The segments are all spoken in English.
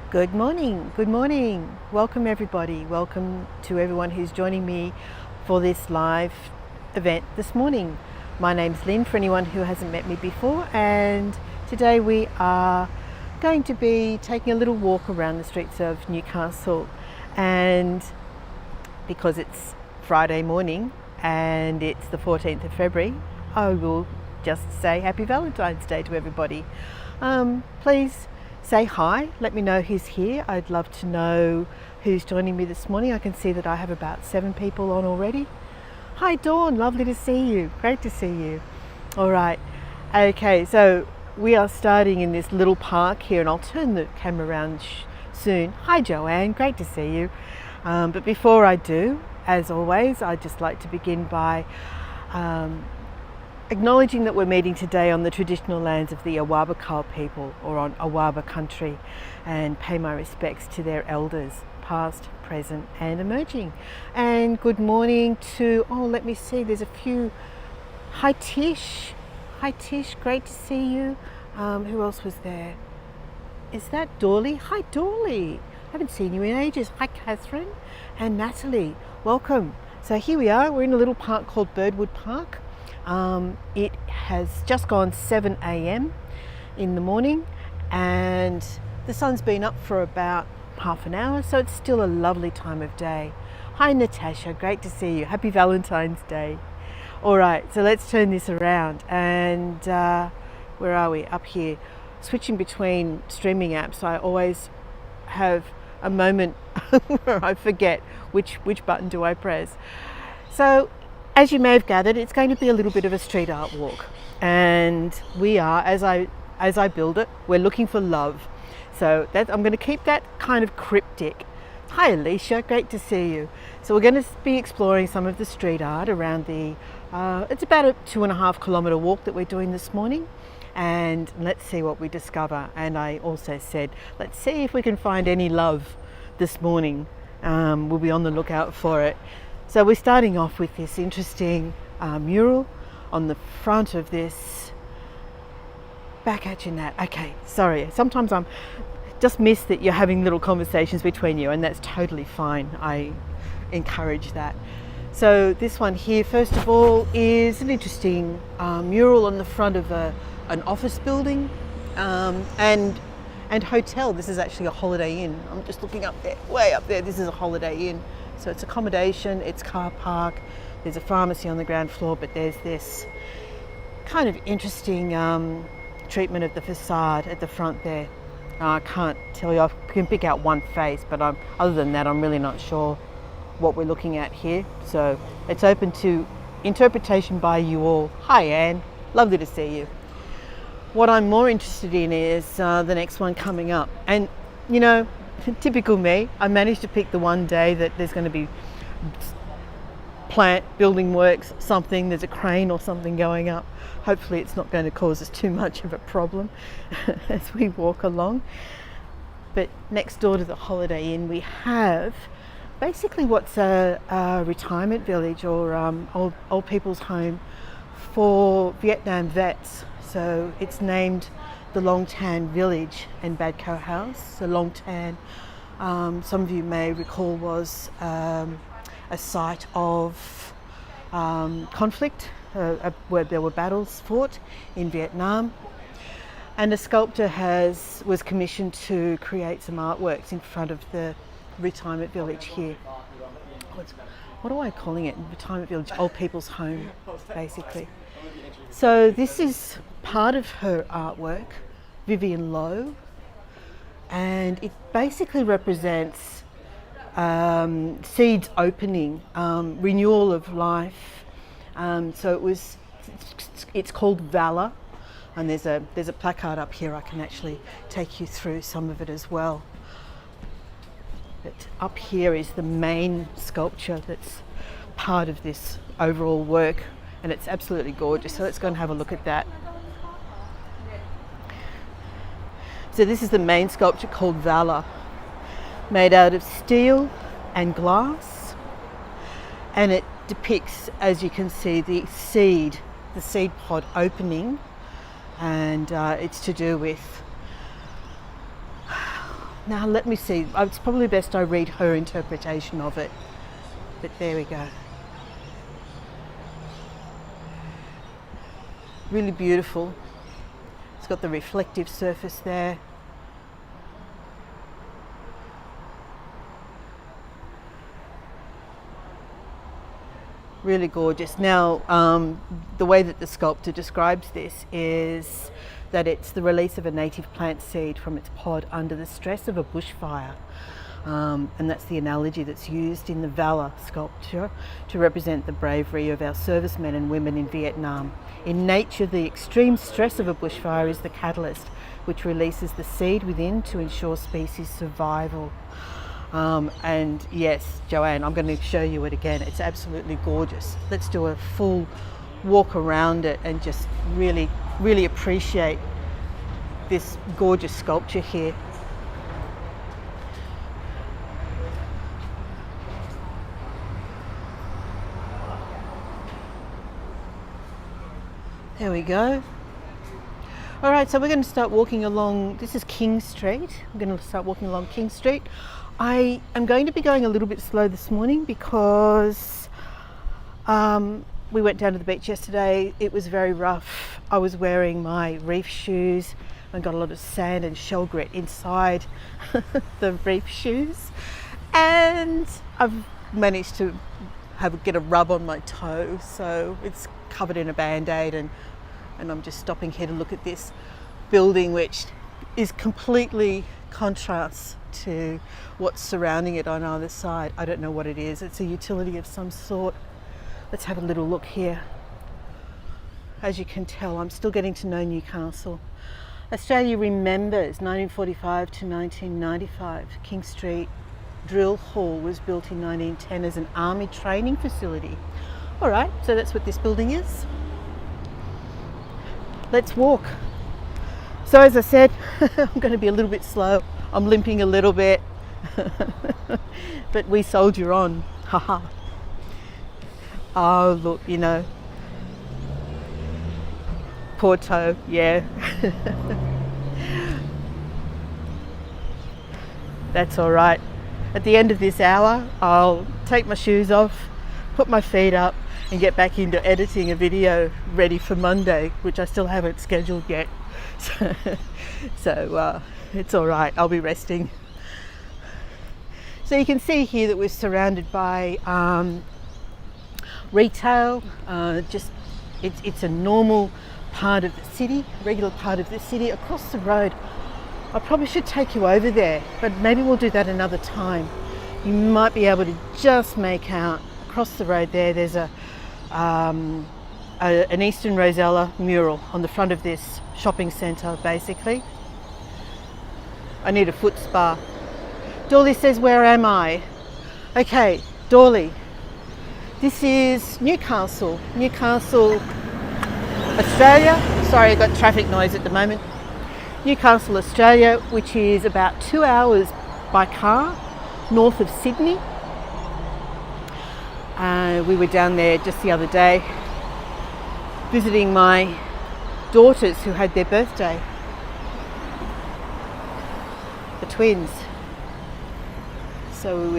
Good morning, good morning. Welcome everybody. Welcome to everyone who's joining me for this live event this morning. My name's Lynn, for anyone who hasn't met me before, and today we are going to be taking a little walk around the streets of Newcastle. And because it's Friday morning and it's the 14th of February, I will just say happy Valentine's Day to everybody. Please say hi, let me know who's here. I'd love to know who's joining me this morning. I can see that I have about 7 people on already. Hi Dawn, lovely to see you. Great to see you. All right, okay, so we are starting in this little park here, and I'll turn the camera around soon. Hi Joanne, great to see you. But before I do, as always, I'd just like to begin by acknowledging that we're meeting today on the traditional lands of the Awabakal people, or on Awaba country, and pay my respects to their elders, past, present and emerging. And good morning to, let me see, there's a few. Hi Tish, great to see you. Who else was there? Is that Dorley? Hi Dorley, haven't seen you in ages. Hi Catherine and Natalie, welcome. So here we are, we're in a little park called Birdwood Park. It has just gone 7 a.m. in the morning, and the sun's been up for about half an hour, so it's still a lovely time of day. Hi Natasha, great to see you. Happy Valentine's Day. All right, so let's turn this around, and where are we? Up here. Switching between streaming apps, I always have a moment where I forget which button do I press. So as you may have gathered, it's going to be a little bit of a street art walk, and we are, as I build it, we're looking for love. So I'm going to keep that kind of cryptic. Hi Alicia, great to see you. So we're going to be exploring some of the street art around it's about a 2.5 kilometre walk that we're doing this morning, and let's see what we discover. And I also said, let's see if we can find any love this morning. We'll be on the lookout for it. So we're starting off with this interesting mural on the front of this. Back at you, Nat. Okay, sorry. Sometimes I'm just miss that you're having little conversations between you, and that's totally fine. I encourage that. So this one here, first of all, is an interesting mural on the front of an office building and hotel. This is actually a Holiday Inn. I'm just looking up there, way up there. This is a Holiday Inn. So it's accommodation, it's car park, there's a pharmacy on the ground floor, but there's this kind of interesting treatment of the facade at the front there. I can't tell you, I can pick out one face, but other than that, I'm really not sure what we're looking at here. So it's open to interpretation by you all. Hi Anne, lovely to see you. What I'm more interested in is the next one coming up. And you know, typical me, I managed to pick the one day that there's going to be plant, building works, something, there's a crane or something going up. Hopefully it's not going to cause us too much of a problem as we walk along. But next door to the Holiday Inn, we have basically what's a retirement village, or old people's home for Vietnam vets. So it's named the Long Tan Village and Badco House. So Long Tan, some of you may recall, was a site of conflict where there were battles fought in Vietnam, and a sculptor was commissioned to create some artworks in front of the retirement village here. What am I calling it? Retirement village, old people's home, basically. So this is part of her artwork, Vivian Lowe, and it basically represents seeds opening, renewal of life. So it's called Valor, and there's a placard up here. I can actually take you through some of it as well. But up here is the main sculpture that's part of this overall work, and it's absolutely gorgeous. So let's go and have a look at that. So this is the main sculpture called Valor, made out of steel and glass, and it depicts, as you can see, the seed pod opening, and it's to do with Now let me see, it's probably best I read her interpretation of it, but there we go. Really beautiful. It's got the reflective surface there. Really gorgeous. Now, the way that the sculptor describes this is that it's the release of a native plant seed from its pod under the stress of a bushfire. And that's the analogy that's used in the Valor sculpture to represent the bravery of our servicemen and women in Vietnam. In nature, the extreme stress of a bushfire is the catalyst, which releases the seed within to ensure species survival. And yes, Joanne, I'm going to show you it again. It's absolutely gorgeous. Let's do a full walk around it and just really, really appreciate this gorgeous sculpture here. There we go. All right, so we're going to start walking along, this is King Street. I'm going to start walking along King Street. I am going to be going a little bit slow this morning because we went down to the beach yesterday. It was very rough. I was wearing my reef shoes and got a lot of sand and shell grit inside the reef shoes. And I've managed to get a rub on my toe, so it's covered in a band-aid, and I'm just stopping here to look at this building, which is completely contrast to what's surrounding it on either side. I don't know what it is. It's a utility of some sort. Let's have a little look here. As you can tell, I'm still getting to know Newcastle. Australia remembers 1945 to 1995. King Street Drill Hall was built in 1910 as an army training facility. All right, so that's what this building is. Let's walk. So as I said, I'm going to be a little bit slow. I'm limping a little bit, but we soldier on. Haha. Oh, look, you know, poor toe, yeah. That's all right. At the end of this hour, I'll take my shoes off, put my feet up, and get back into editing a video ready for Monday, which I still haven't scheduled yet. So it's all right, I'll be resting. So you can see here that we're surrounded by retail. It's a normal part of the city, regular part of the city. Across the road, I probably should take you over there, but maybe we'll do that another time. You might be able to just make out across the road there, there's an Eastern Rosella mural on the front of this shopping centre, basically. I need a foot spa. Dawley says, where am I? Okay, Dawley, this is Newcastle, Australia. Sorry, I've got traffic noise at the moment. Newcastle, Australia, which is about 2 hours by car north of Sydney. We were down there just the other day visiting my daughters who had their birthday, the twins. So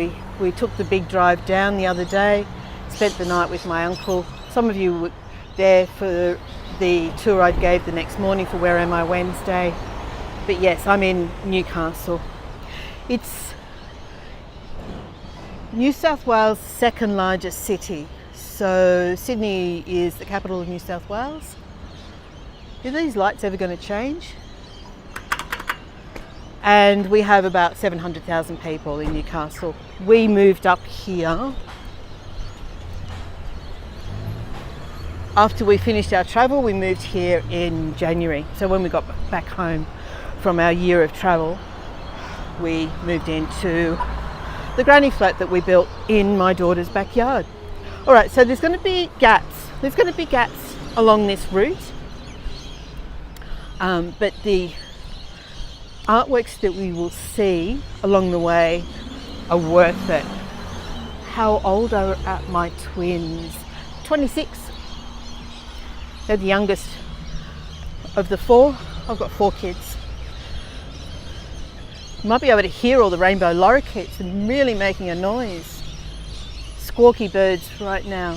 we took the big drive down the other day, spent the night with my uncle. Some of you were there for the tour I gave the next morning for Where Am I Wednesday. But yes, I'm in Newcastle. It's New South Wales' second largest city. So Sydney is the capital of New South Wales. Are these lights ever going to change? And we have about 700,000 people in Newcastle. We moved up here after we finished our travel. We moved here in January. So when we got back home from our year of travel, we moved into the granny flat that we built in my daughter's backyard. All right, so there's going to be gaps. There's going to be gaps along this route, but the artworks that we will see along the way are worth it. How old are my twins? 26. They're the youngest of the four. I've got 4 kids. You might be able to hear all the rainbow lorikeets really making a noise. Squawky birds right now.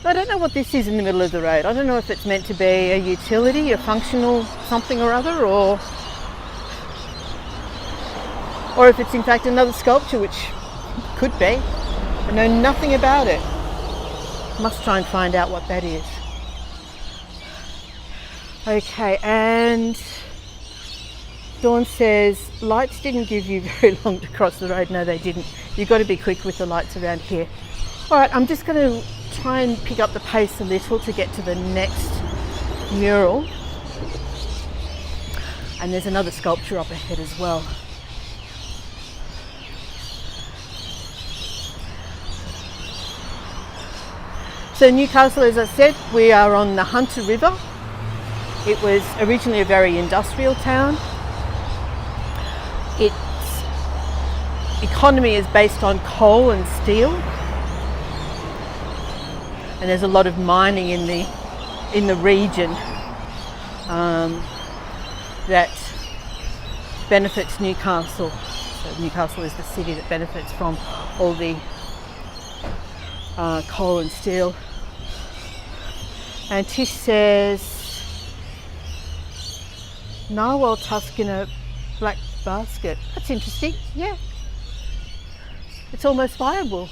I don't know what this is in the middle of the road. I don't know if it's meant to be a utility, a functional something or other, or if it's in fact another sculpture, which could be. I know nothing about it. Must try and find out what that is. Okay, and Dawn says, lights didn't give you very long to cross the road. No, they didn't. You've got to be quick with the lights around here. All right, I'm just going to try and pick up the pace a little to get to the next mural. And there's another sculpture up ahead as well. So Newcastle, as I said, we are on the Hunter River. It was originally a very industrial town. Its economy is based on coal and steel, and there's a lot of mining in the region that benefits Newcastle. So Newcastle is the city that benefits from all the coal and steel. And Tish says, narwhal tusk in a black basket. That's interesting. Yeah, it's almost viable.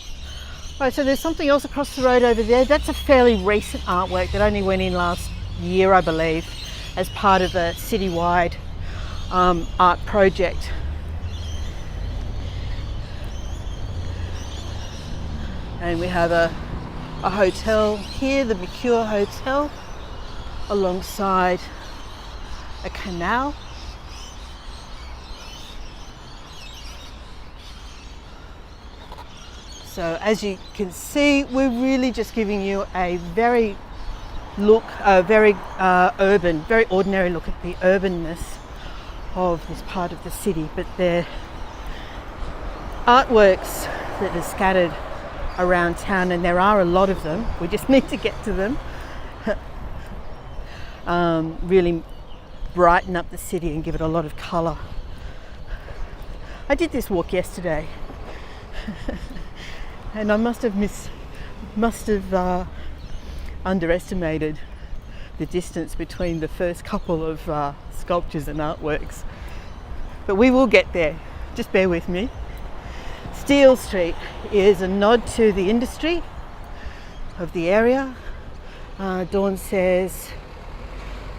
Right, so there's something else across the road over there. That's a fairly recent artwork that only went in last year, I believe, as part of a citywide art project. And we have a hotel here, the Mercure Hotel, alongside a canal. So as you can see, we're really just giving you a very urban, very ordinary look at the urbanness of this part of the city. But they're artworks that are scattered around town, and there are a lot of them. We just need to get to them. Really brighten up the city and give it a lot of colour. I did this walk yesterday. And I must have underestimated the distance between the first couple of sculptures and artworks. But we will get there. Just bear with me. Steel Street is a nod to the industry of the area. Dawn says,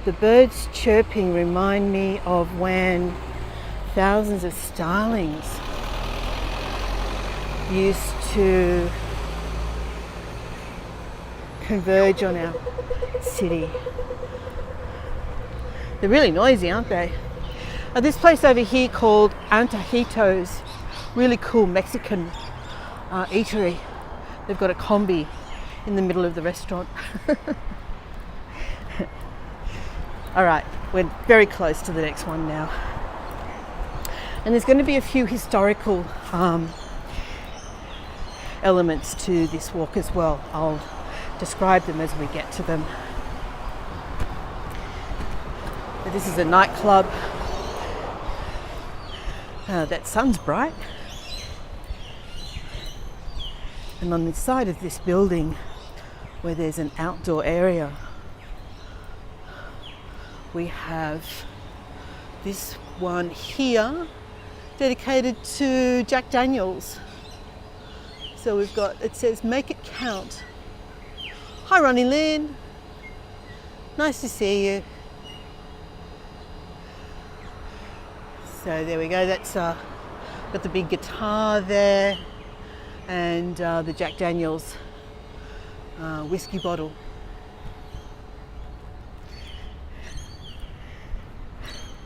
the birds chirping remind me of when thousands of starlings used to converge on our city. They're really noisy, aren't they? This place over here called Antojitos, really cool Mexican eatery. They've got a combi in the middle of the restaurant. All right, we're very close to the next one now. And there's going to be a few historical elements to this walk as well. I'll describe them as we get to them. But this is a nightclub. That sun's bright. And on the side of this building, where there's an outdoor area, we have this one here dedicated to Jack Daniels. So we've got, it says, make it count. Hi Ronnie Lynn, nice to see you. So there we go, that's got the big guitar there and the Jack Daniels whiskey bottle.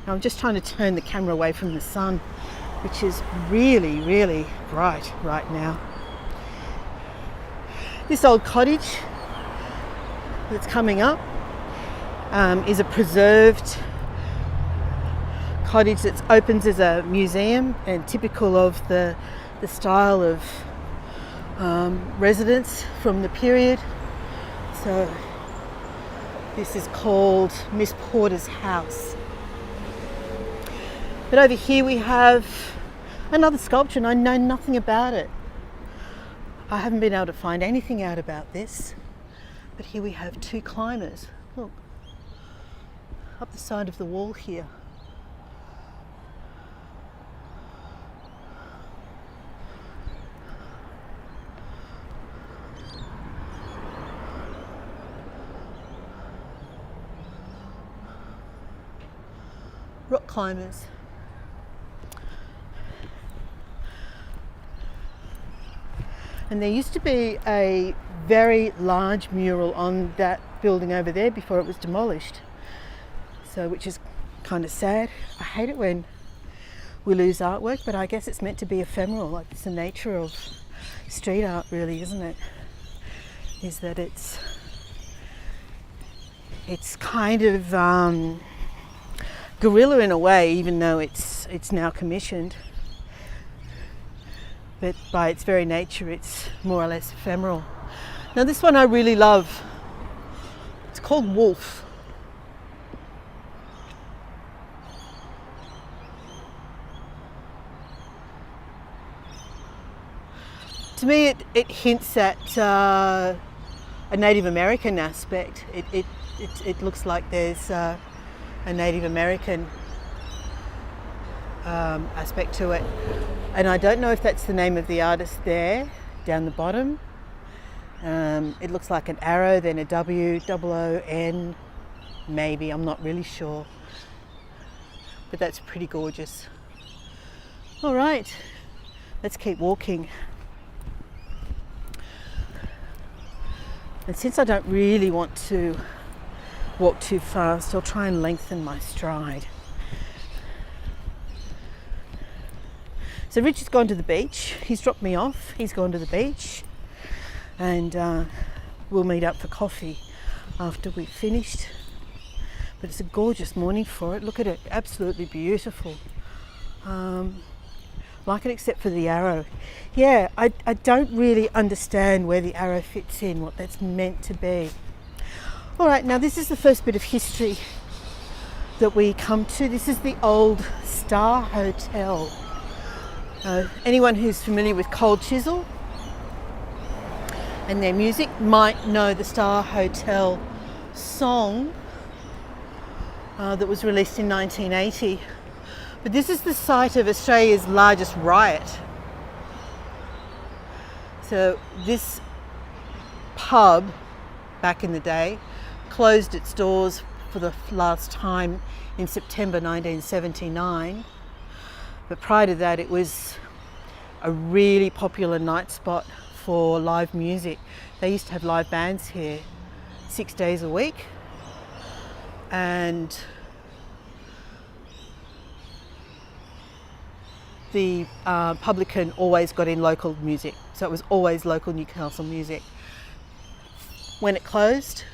Now I'm just trying to turn the camera away from the sun, which is really, really bright right now. This old cottage that's coming up is a preserved cottage that opens as a museum and typical of the style of residence from the period. So this is called Miss Porter's house. But over here we have another sculpture, and I know nothing about it. I haven't been able to find anything out about this. But here we have two climbers. Look, up the side of the wall here. Rock climbers. And there used to be a very large mural on that building over there before it was demolished. So, which is kind of sad. I hate it when we lose artwork, but I guess it's meant to be ephemeral. Like, it's the nature of street art, really, isn't it? Is that it's kind of guerrilla in a way, even though it's now commissioned. But by its very nature, it's more or less ephemeral. Now, this one I really love. It's called Wolf. To me, it hints at a Native American aspect. It looks like there's a Native American aspect to it. And I don't know if that's the name of the artist there, down the bottom. It looks like an arrow, then a W, O-O-N, maybe, I'm not really sure. But that's pretty gorgeous. All right, let's keep walking. And since I don't really want to walk too fast, I'll try and lengthen my stride. So Richard's gone to the beach. He's dropped me off. He's gone to the beach, and we'll meet up for coffee after we've finished. But it's a gorgeous morning for it. Look at it, absolutely beautiful. Like it except for the arrow. Yeah, I don't really understand where the arrow fits in, what that's meant to be. All right, now this is the first bit of history that we come to. This is the old Star Hotel. Anyone who's familiar with Cold Chisel and their music might know the Star Hotel song that was released in 1980. But this is the site of Australia's largest riot. So this pub, back in the day, closed its doors for the last time in September 1979. But prior to that, it was a really popular night spot for live music. They used to have live bands here 6 days a week. And the publican always got in local music. So it was always local Newcastle music. When it closed,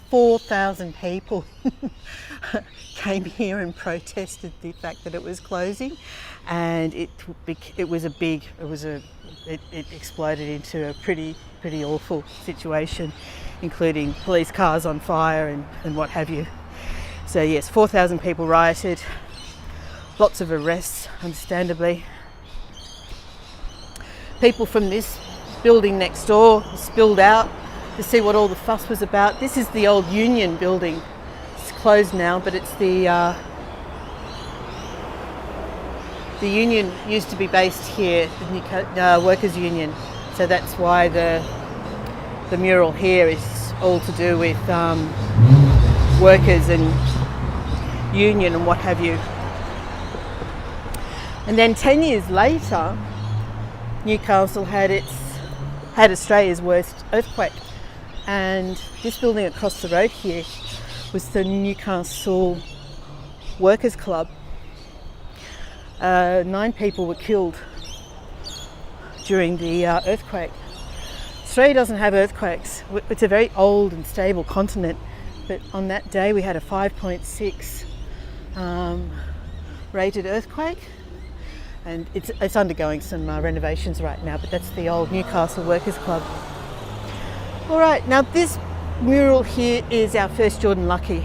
4,000 people came here and protested the fact that it was closing, and it exploded into a pretty awful situation, including police cars on fire and what have you. So yes, 4,000 people rioted, lots of arrests, understandably. People from this building next door spilled out to see what all the fuss was about. This is the old Union building. It's closed now, but it's the Union used to be based here, the Workers' Union. So that's why the mural here is all to do with workers and union and what have you. And then 10 years later, Newcastle had Australia's worst earthquake. And this building across the road here was the Newcastle Workers' Club. 9 people were killed during the earthquake. Australia doesn't have earthquakes. It's a very old and stable continent, but on that day we had a 5.6 rated earthquake, and it's undergoing some renovations right now, but that's the old Newcastle Workers' Club. All right, now this mural here is our first Jordan Lucky.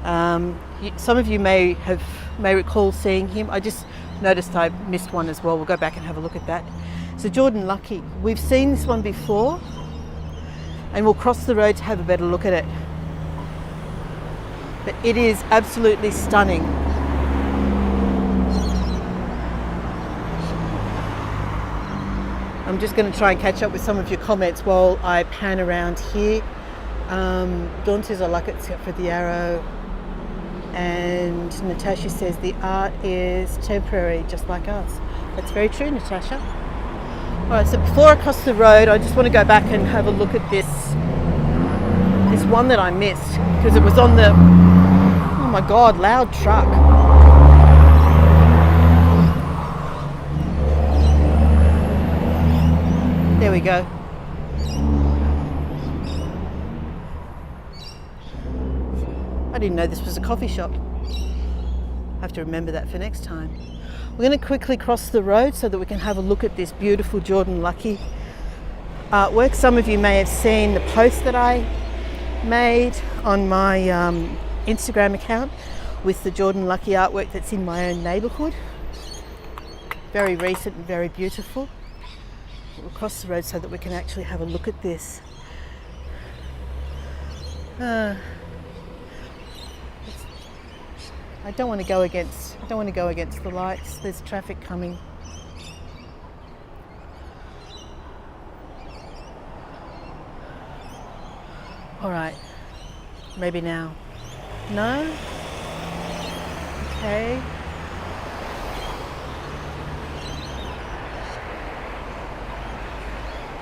Some of you may have may recall seeing him. I just noticed I missed one as well. We'll go back and have a look at that. So Jordan Lucky, we've seen this one before, and we'll cross the road to have a better look at it. But it is absolutely stunning. I'm just going to try and catch up with some of your comments while I pan around here. Dawn says, I like it except for the arrow. And Natasha says, the art is temporary, just like us. That's very true, Natasha. All right, so before I cross the road, I just want to go back and have a look at this one that I missed, because it was on the, oh my God, loud truck. There we go. I didn't know this was a coffee shop. I have to remember that for next time. We're going to quickly cross the road so that we can have a look at this beautiful Jordan Lucky artwork. Some of you may have seen the post that I made on my Instagram account with the Jordan Lucky artwork that's in my own neighbourhood. Very recent and very beautiful. We'll cross the road so that we can actually have a look at this. I don't want to go against the lights. There's traffic coming. All right, maybe now. No? Okay.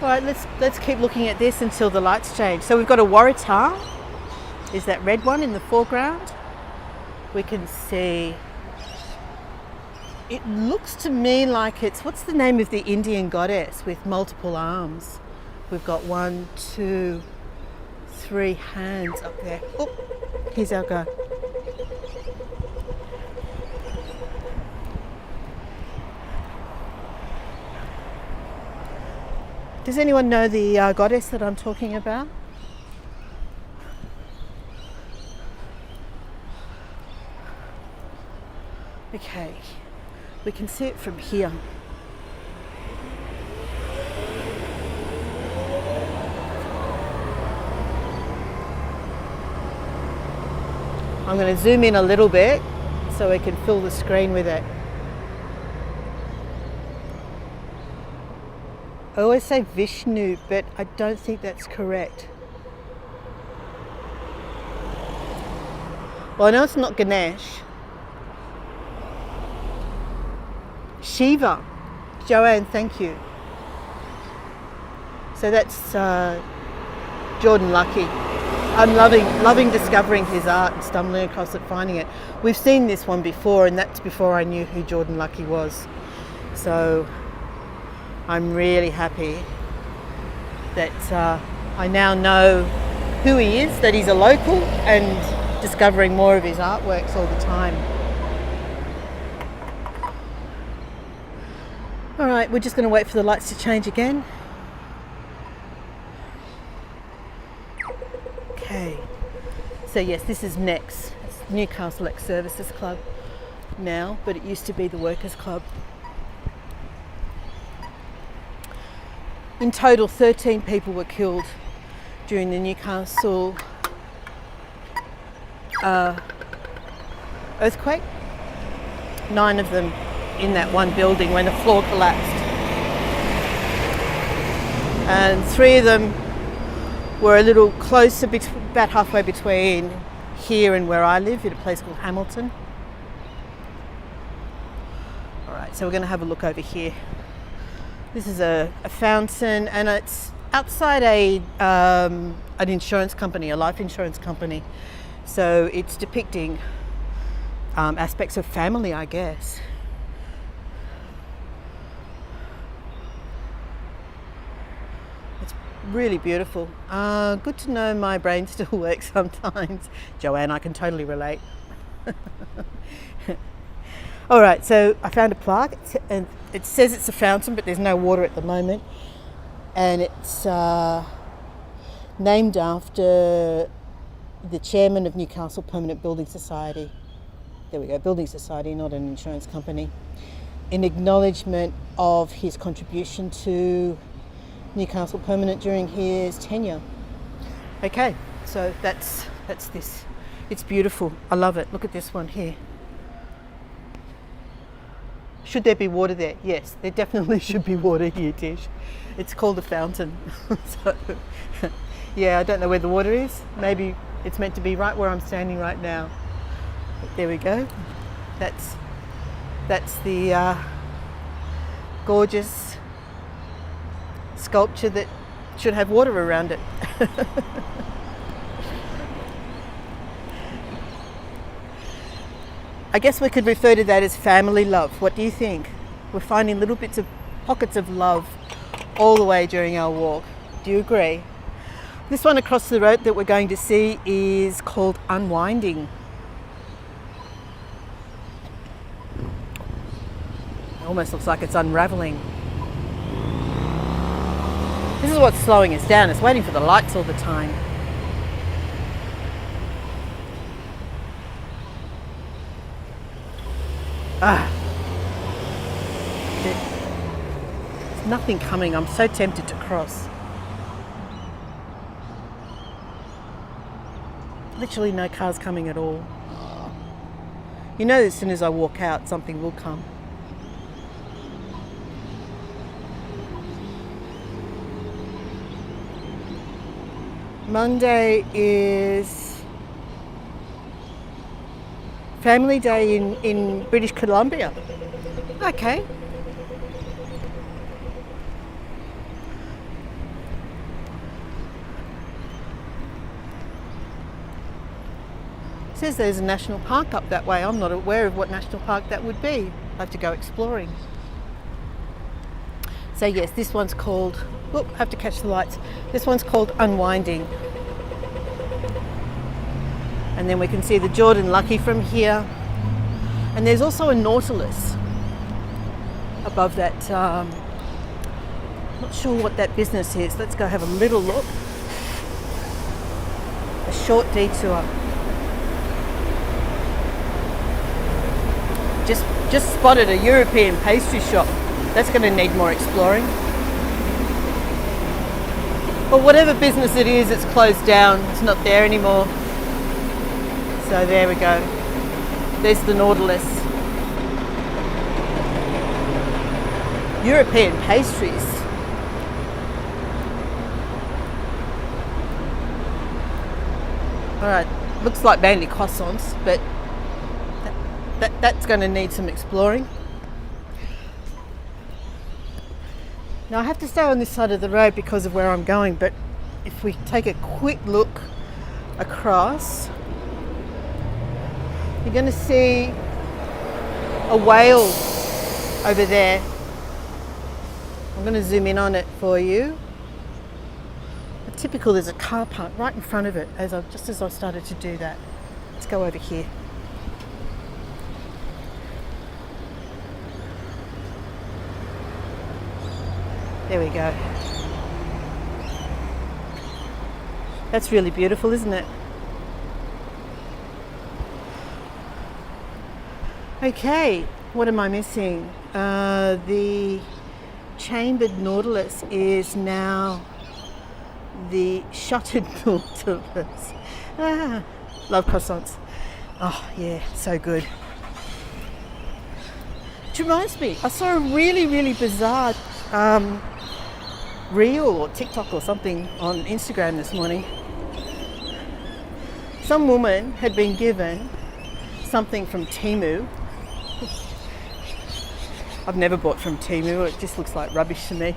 All right, let's keep looking at this until the lights change. So we've got a Waratah. Is that red one in the foreground? We can see, it looks to me like it's, what's the name of the Indian goddess with multiple arms? We've got 1, 2, 3 hands up there. Oh, here's our go. Does anyone know the goddess that I'm talking about? Okay, we can see it from here. I'm going to zoom in a little bit so we can fill the screen with it. I always say Vishnu, but I don't think that's correct. Well, I know it's not Ganesh. Shiva. Joanne, thank you. So that's Jordan Lucky. I'm loving discovering his art and stumbling across it, finding it. We've seen this one before, and that's before I knew who Jordan Lucky was. So I'm really happy that I now know who he is, that he's a local, and discovering more of his artworks all the time. All right, we're just going to wait for the lights to change again. Okay, so yes, this is NEX. It's Newcastle Ex-Services Club now, but it used to be the Workers Club. In total, 13 people were killed during the Newcastle earthquake. 9 of them in that one building when the floor collapsed. And 3 of them were a little closer, about halfway between here and where I live, in a place called Hamilton. All right, so we're going to have a look over here. This is a fountain, and it's outside an insurance company, a life insurance company. So it's depicting aspects of family, I guess. It's really beautiful. Good to know my brain still works sometimes. Joanne, I can totally relate. All right, so I found a plaque, and it says it's a fountain, but there's no water at the moment. And it's named after the chairman of Newcastle Permanent Building Society. there we go, building society, not an insurance company, in acknowledgement of his contribution to Newcastle Permanent during his tenure. Okay, so that's this. It's beautiful. I love it. Look at this one here. Should there be water there? Yes, there definitely should be water here, Tish. It's called a fountain. So, yeah, I don't know where the water is. Maybe it's meant to be right where I'm standing right now. But there we go. That's the gorgeous sculpture that should have water around it. I guess we could refer to that as family love. What do you think? We're finding little bits of pockets of love all the way during our walk. Do you agree? This one across the road that we're going to see is called Unwinding. It almost looks like it's unraveling. This is what's slowing us down. It's waiting for the lights all the time. There's nothing coming. I'm so tempted to cross. Literally no cars coming at all. You know, as soon as I walk out, something will come. Monday is Family Day in British Columbia. Okay. It says there's a national park up that way. I'm not aware of what national park that would be. I'll have to go exploring. So yes, this one's called, look, I have to catch the lights. This one's called Unwinding. And then we can see the Jordan Lucky from here. And there's also a Nautilus above that. Not sure what that business is. Let's go have a little look. A short detour. Just spotted a European pastry shop. That's going to need more exploring. But whatever business it is, it's closed down. It's not there anymore. So there we go. There's the Nautilus. European pastries. Alright, looks like mainly croissants, but that's going to need some exploring. Now I have to stay on this side of the road because of where I'm going, but if we take a quick look across, you're going to see a whale over there. I'm going to zoom in on it for you. Typical, there's a car park right in front of it just as I started to do that. Let's go over here. There we go. That's really beautiful, isn't it? Okay, what am I missing? The chambered Nautilus is now the shuttered Nautilus. Love croissants. Oh yeah, so good. Which reminds me, I saw a really, really bizarre reel or TikTok or something on Instagram this morning. Some woman had been given something from Temu. I've never bought from Temu, it just looks like rubbish to me.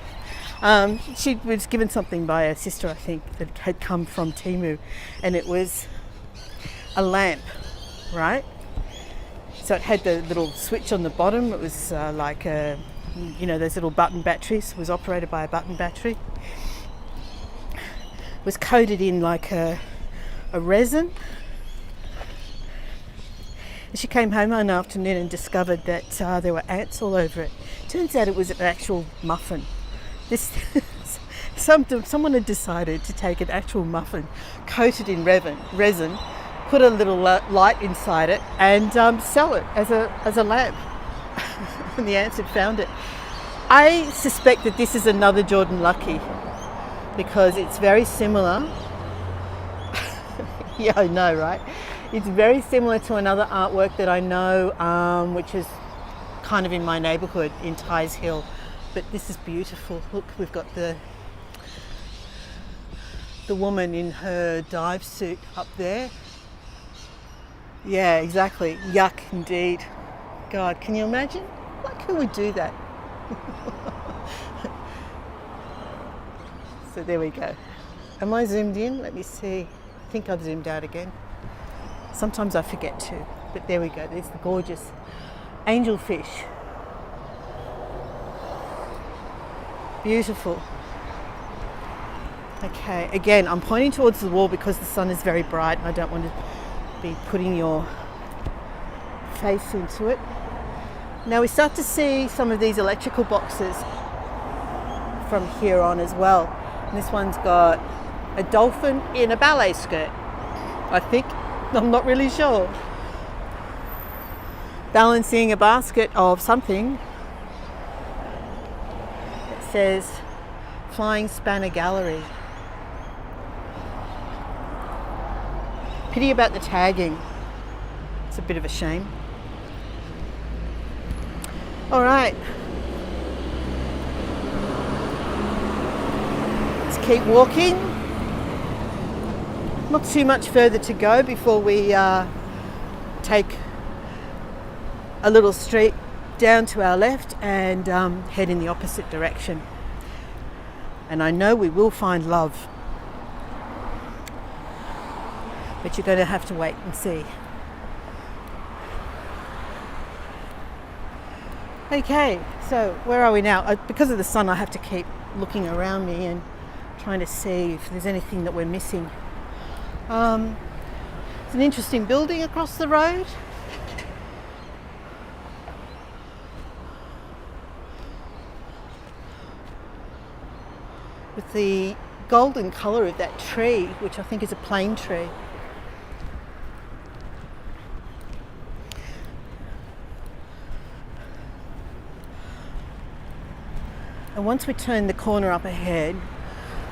She was given something by her sister, I think, that had come from Temu, and it was a lamp, right? So it had the little switch on the bottom. It was like a, those little button batteries. It was operated by a button battery. It was coated in like a resin. And she came home one afternoon and discovered that there were ants all over it. Turns out it was an actual muffin. Someone had decided to take an actual muffin coated in resin put a little light inside it and sell it as a lamp. And the ants had found it. I suspect that this is another Jordan Lucky because it's very similar. Yeah, I know, right? It's very similar to another artwork that I know, which is kind of in my neighbourhood in Tighes Hill. But this is beautiful. Look, we've got the woman in her dive suit up there. Yeah, exactly. Yuck, indeed. God, can you imagine? Like, who would do that? So there we go. Am I zoomed in? Let me see. I think I've zoomed out again. Sometimes I forget to, but there we go. There's the gorgeous angelfish. Beautiful. Okay, again, I'm pointing towards the wall because the sun is very bright and I don't want to be putting your face into it. Now we start to see some of these electrical boxes from here on as well. And this one's got a dolphin in a ballet skirt, I think. I'm not really sure. Balancing a basket of something. It says Flying Spanner Gallery. Pity about the tagging. It's a bit of a shame. All right. Let's keep walking. Not too much further to go before we take a little street down to our left and head in the opposite direction. And I know we will find love, but you're going to have to wait and see. Okay, so where are we now? Because of the sun, I have to keep looking around me and trying to see if there's anything that we're missing. It's an interesting building across the road. With the golden colour of that tree, which I think is a plane tree. And once we turn the corner up ahead,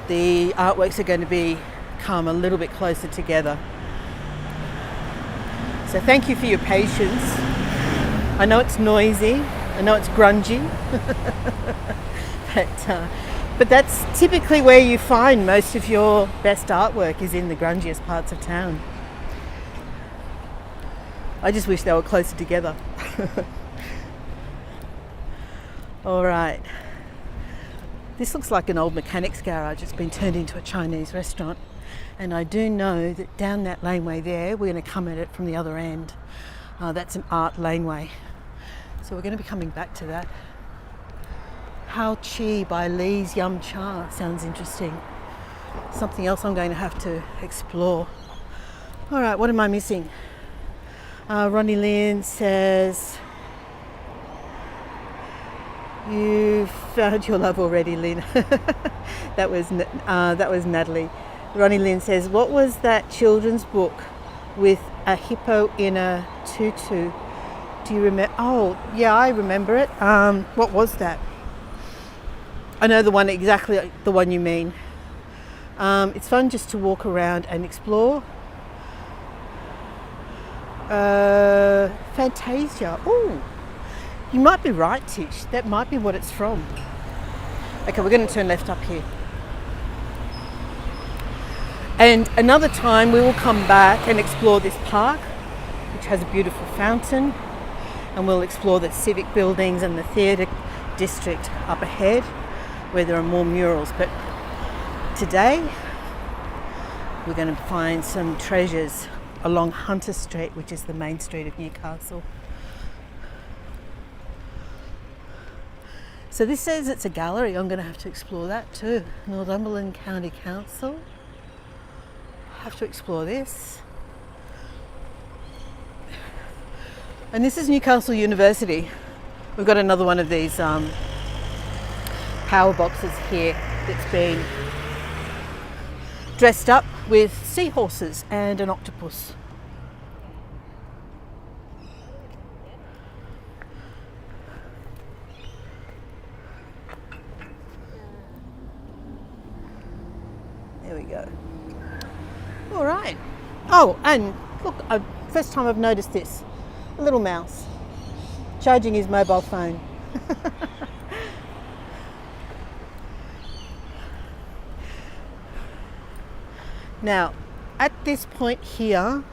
the artworks are going to come a little bit closer together. So thank you for your patience. I know it's noisy, I know it's grungy, but that's typically where you find most of your best artwork, is in the grungiest parts of town. I just wish they were closer together. All right. This looks like an old mechanic's garage. It's been turned into a Chinese restaurant. And I do know that down that laneway there, we're going to come at it from the other end. That's an art laneway. So we're going to be coming back to that. How Chi by Lee's Yum Cha sounds interesting. Something else I'm going to have to explore. All right, what am I missing? Ronnie Lynn says, "You found your love already, Lynn." That was Natalie. Ronnie Lynn says, "What was that children's book with a hippo in a tutu? Do you remember?" Oh, yeah, I remember it. What was that? I know exactly the one you mean. It's fun just to walk around and explore. Fantasia. Oh, you might be right, Tish. That might be what it's from. Okay, we're going to turn left up here. And another time we will come back and explore this park, which has a beautiful fountain, and we'll explore the civic buildings and the theatre district up ahead, where there are more murals. But today we're going to find some treasures along Hunter Street, which is the main street of Newcastle. So this says it's a gallery. I'm going to have to explore that too. Northumberland County Council. Have to explore this. And this is Newcastle University. We've got another one of these power boxes here that's been dressed up with seahorses and an octopus. go. All right. Oh, and look, first time I've noticed this. A little mouse charging his mobile phone. Now, at this point here,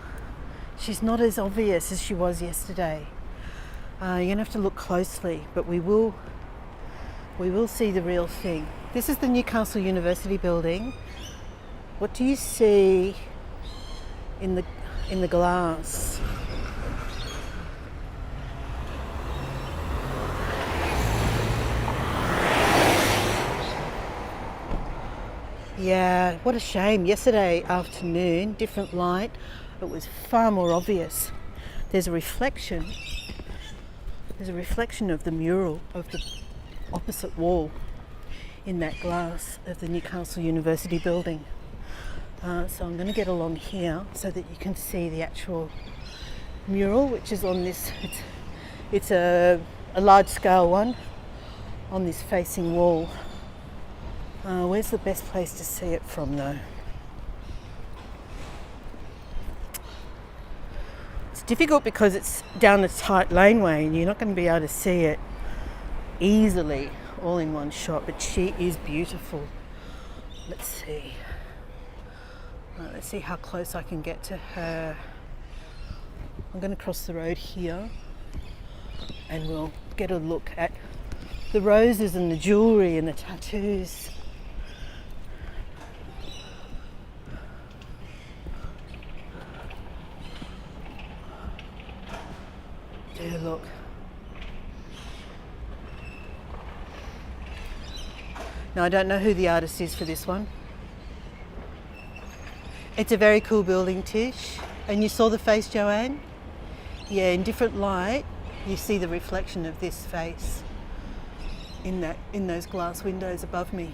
she's not as obvious as she was yesterday. You're gonna have to look closely, but we will see the real thing. This is the Newcastle University building. What do you see in the glass? Yeah, what a shame. Yesterday afternoon, different light, it was far more obvious. There's a reflection. There's a reflection of the mural of the opposite wall in that glass of the Newcastle University building. So I'm going to get along here so that you can see the actual mural, which is on this. It's a large scale one on this facing wall. Where's the best place to see it from though? It's difficult because it's down a tight laneway and you're not going to be able to see it easily all in one shot, but she is beautiful. Let's see. Let's see how close I can get to her. I'm going to cross the road here and we'll get a look at the roses and the jewellery and the tattoos. Do look. Now I don't know who the artist is for this one. It's a very cool building, Tish. And you saw the face, Joanne? Yeah, in different light, you see the reflection of this face in those glass windows above me.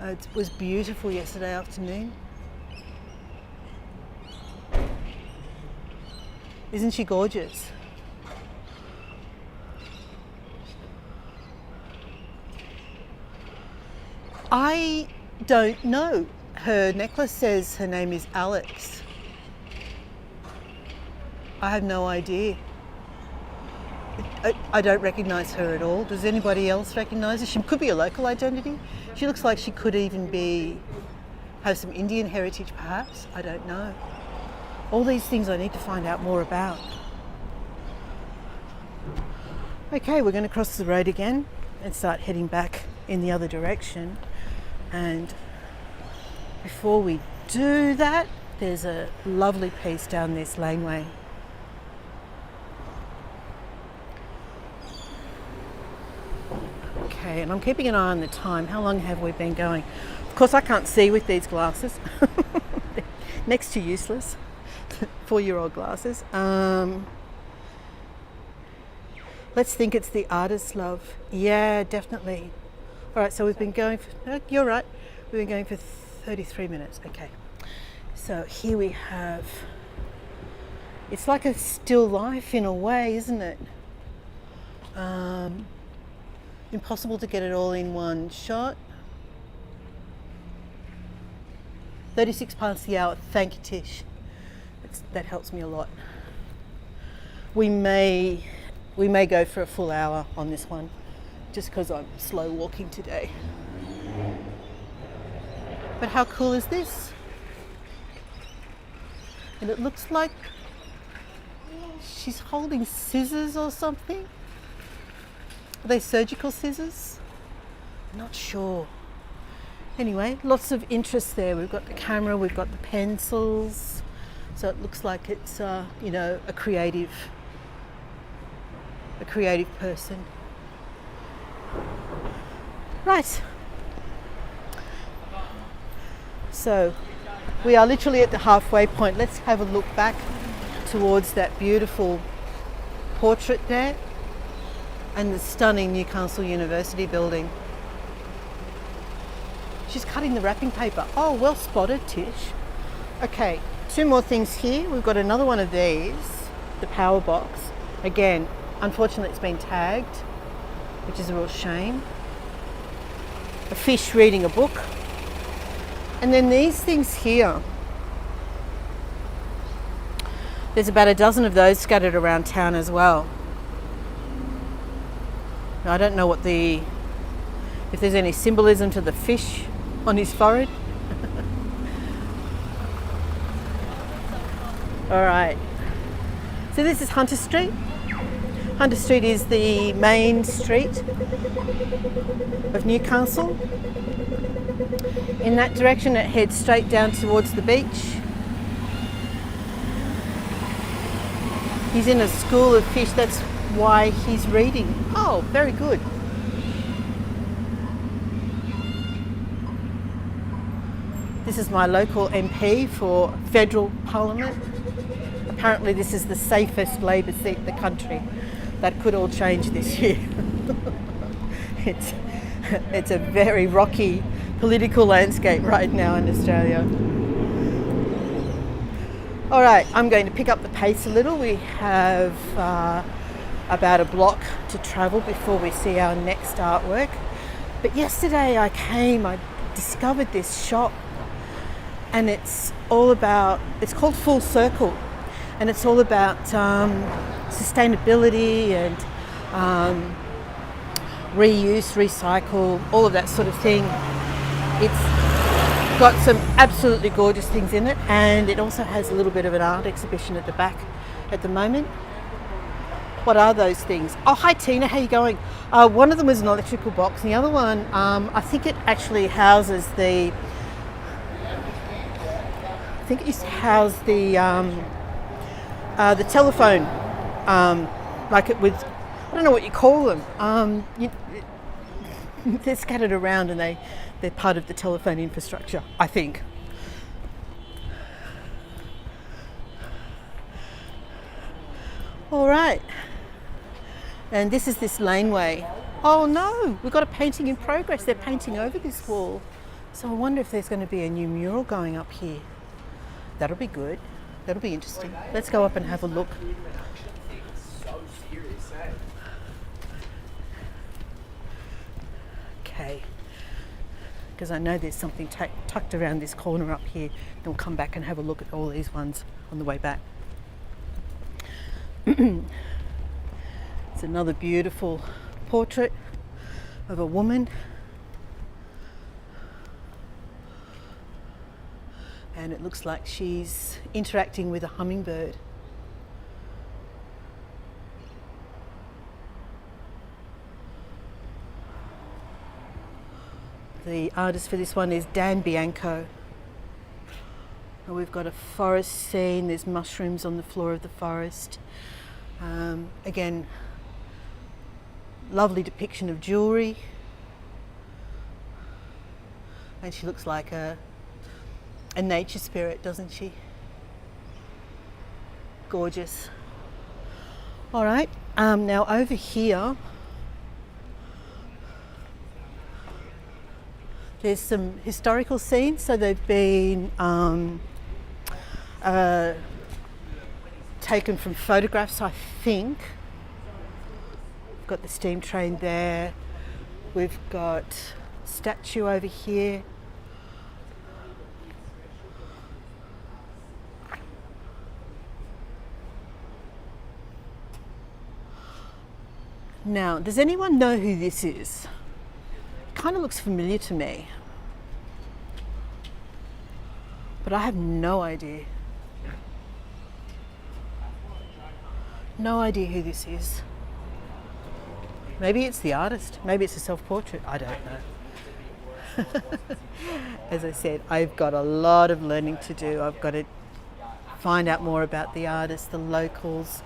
It was beautiful yesterday afternoon. Isn't she gorgeous? I don't know. Her necklace says her name is Alex. I have no idea. I don't recognise her at all. Does anybody else recognise her? She could be a local identity. She looks like she could even have some Indian heritage perhaps. I don't know. All these things I need to find out more about. Okay, we're going to cross the road again and start heading back in the other direction. And before we do that, there's a lovely piece down this laneway. Okay, and I'm keeping an eye on the time. How long have we been going? Of course, I can't see with these glasses. Next to useless. 4-year-old glasses. Let's think it's the artist's love. Yeah, definitely. All right, so we've been going for, you're right, we've been going for 33 minutes. Okay, so here we have, it's like a still life in a way, isn't it? Impossible to get it all in one shot. 36 past the hour. Thank you, Tish. That helps me a lot. We may go for a full hour on this one, just because I'm slow walking today. But how cool is this? And it looks like she's holding scissors or something. Are they surgical scissors? I'm not sure. Anyway, lots of interest there. We've got the camera, we've got the pencils. So it looks like it's, a creative person. Right. So we are literally at the halfway point. Let's have a look back towards that beautiful portrait there and the stunning Newcastle University building. She's cutting the wrapping paper. Oh, well spotted, Tish. Okay, 2 more things here. We've got another one of these, the power box. Again, unfortunately it's been tagged, which is a real shame. A fish reading a book. And then these things here, there's about a dozen of those scattered around town as well. Now, I don't know if there's any symbolism to the fish on his forehead. All right, so this is Hunter Street. Hunter Street is the main street of Newcastle. In that direction it heads straight down towards the beach. He's in a school of fish, that's why he's reading. Oh, very good. This is my local MP for federal parliament. Apparently this is the safest Labor seat in the country. That could all change this year. It's a very rocky political landscape right now in Australia. All right, I'm going to pick up the pace a little. We have about a block to travel before we see our next artwork. But yesterday I discovered this shop, and it's called Full Circle, and it's all about sustainability and reuse, recycle, all of that sort of thing. It's got some absolutely gorgeous things in it, and it also has a little bit of an art exhibition at the back at the moment. What are those things? Oh, hi Tina, how you going? One of them was an electrical box, and the other one, I think it actually houses the telephone, like it with, I don't know what you call them. They're scattered around and they're part of the telephone infrastructure, I think. All right. And this is this laneway. Oh no, we've got a painting in progress. They're painting over this wall. So I wonder if there's going to be a new mural going up here. That'll be good. That'll be interesting. Let's go up and have a look. Okay. Because I know there's something tucked around this corner up here. Then we'll come back and have a look at all these ones on the way back. It's another beautiful portrait of a woman. And it looks like she's interacting with a hummingbird. The artist for this one is Dan Bianco. And we've got a forest scene, there's mushrooms on the floor of the forest. Again, lovely depiction of jewellery. And she looks like a nature spirit, doesn't she? Gorgeous. All right, now over here, there's some historical scenes. So they've been taken from photographs, I think. We've got the steam train there. We've got a statue over here. Now, does anyone know who this is? It kind of looks familiar to me, but I have no idea. No idea who this is. Maybe it's the artist, maybe it's a self-portrait, I don't know. As I said, I've got a lot of learning to do. I've got to find out more about the artists, the locals.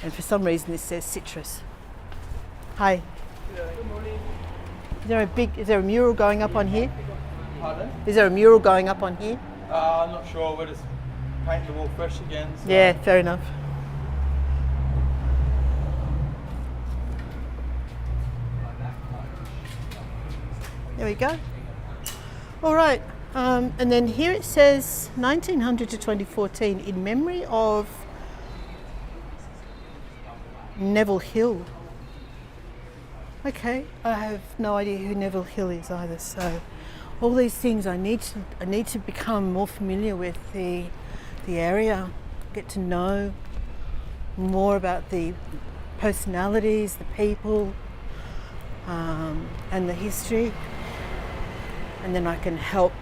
And for some reason this says citrus. Hi. Good morning. Is there a mural going up on here? Pardon? Is there a mural going up on here? I'm not sure. We're just painting the wall fresh again. So. Yeah, fair enough. There we go. All right. And then here it says 1900 to 2014 in memory of Neville Hill. Okay, I have no idea who Neville Hill is either, so all these things I need to become more familiar with the area, get to know more about the personalities, the people, and the history, and then I can help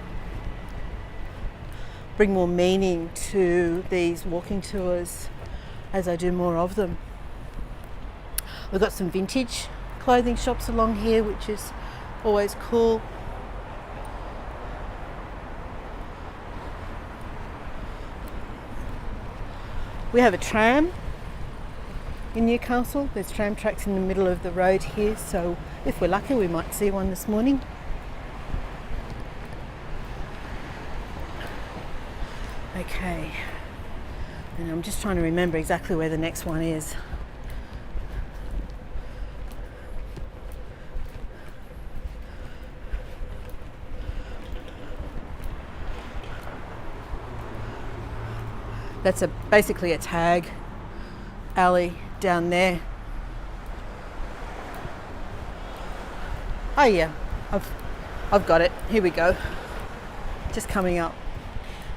bring more meaning to these walking tours as I do more of them. We've got some vintage clothing shops along here, which is always cool. We have a tram in Newcastle. There's tram tracks in the middle of the road here, so if we're lucky we might see one this morning. Okay, and I'm just trying to remember exactly where the next one is. That's basically a tag alley down there. Oh yeah, I've got it. Here we go. Just coming up,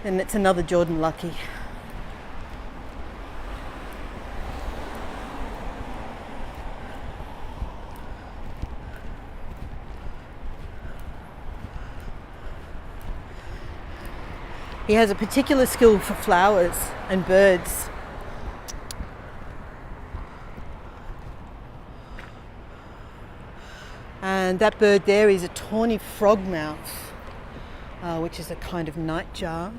and it's another Jordan Lucky. He has a particular skill for flowers and birds. And that bird there is a tawny frogmouth, which is a kind of nightjar.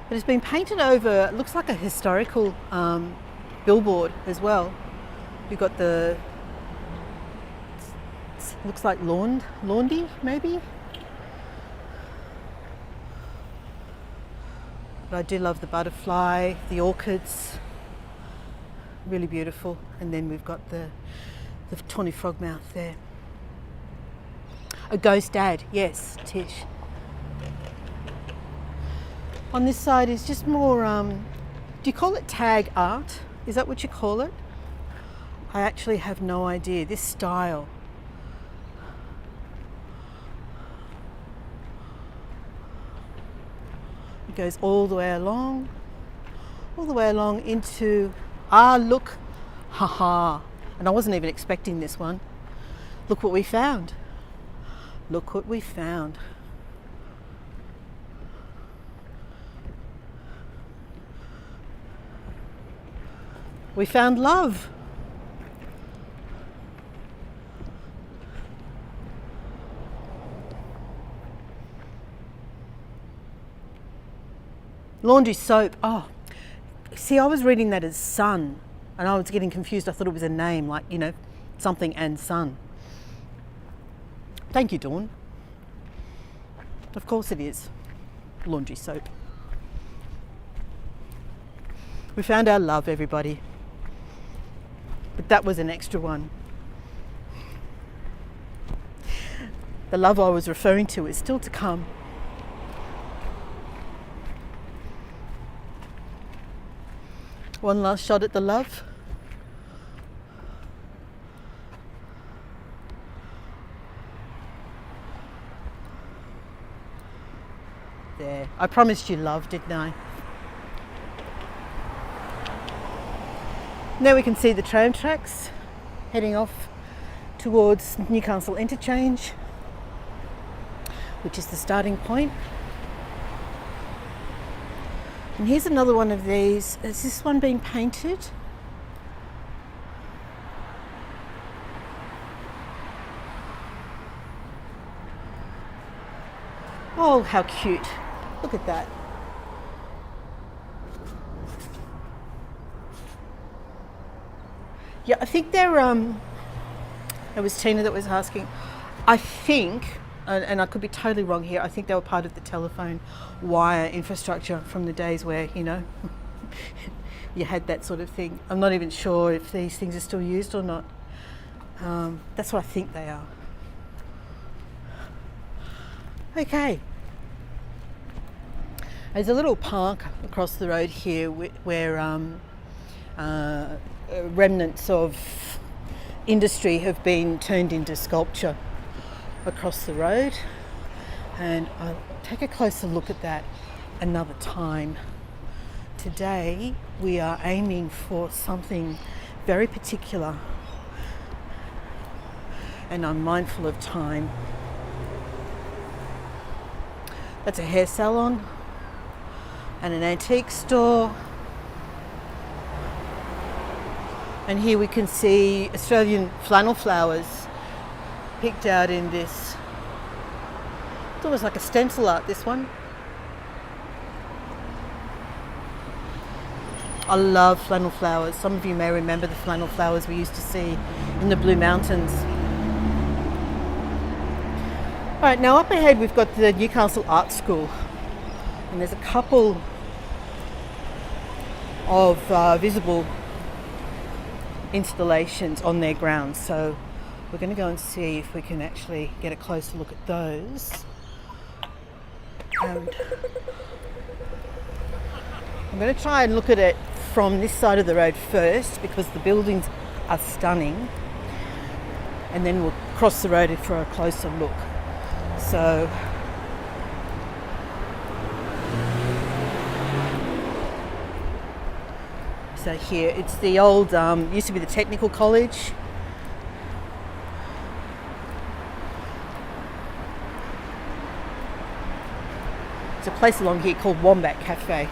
But it's been painted over, it looks like a historical billboard as well. You've got the, looks like Laundy maybe? But I do love the butterfly, the orchids, really beautiful. And then we've got the tawny frogmouth there. A ghost dad, yes, Tish. On this side is just more, do you call it tag art? Is that what you call it? I actually have no idea. This style. It goes all the way along into, look, haha. And I wasn't even expecting this one. Look what we found. Look what we found. We found love. Laundry soap. Oh, see, I was reading that as sun, and I was getting confused. I thought it was a name, like, you know, something and sun. Thank you, Dawn. Of course it is. Laundry soap. We found our love, everybody. But that was an extra one. The love I was referring to is still to come. One last shot at the love. There. I promised you love, didn't I? Now we can see the tram tracks heading off towards Newcastle Interchange, which is the starting point. And here's another one of these. Is this one being painted? Oh, how cute. Look at that. Yeah, I think they're, it was Tina that was asking. I think, and I could be totally wrong here, I think they were part of the telephone wire infrastructure from the days where, you know, you had that sort of thing. I'm not even sure if these things are still used or not. That's what I think they are. Okay. There's a little park across the road here where remnants of industry have been turned into sculpture across the road, and I'll take a closer look at that another time. Today we are aiming for something very particular, and I'm mindful of time. That's a hair salon and an antique store. And here we can see Australian flannel flowers picked out in this. It's almost like a stencil art, this one. I love flannel flowers. Some of you may remember the flannel flowers we used to see in the Blue Mountains. All right, now up ahead we've got the Newcastle Art School, and there's a couple of visible installations on their grounds, so we're going to go and see if we can actually get a closer look at those. And I'm going to try and look at it from this side of the road first because the buildings are stunning, and then we'll cross the road for a closer look. So here, it's the old, used to be the Technical College. There's a place along here called Wombat Cafe.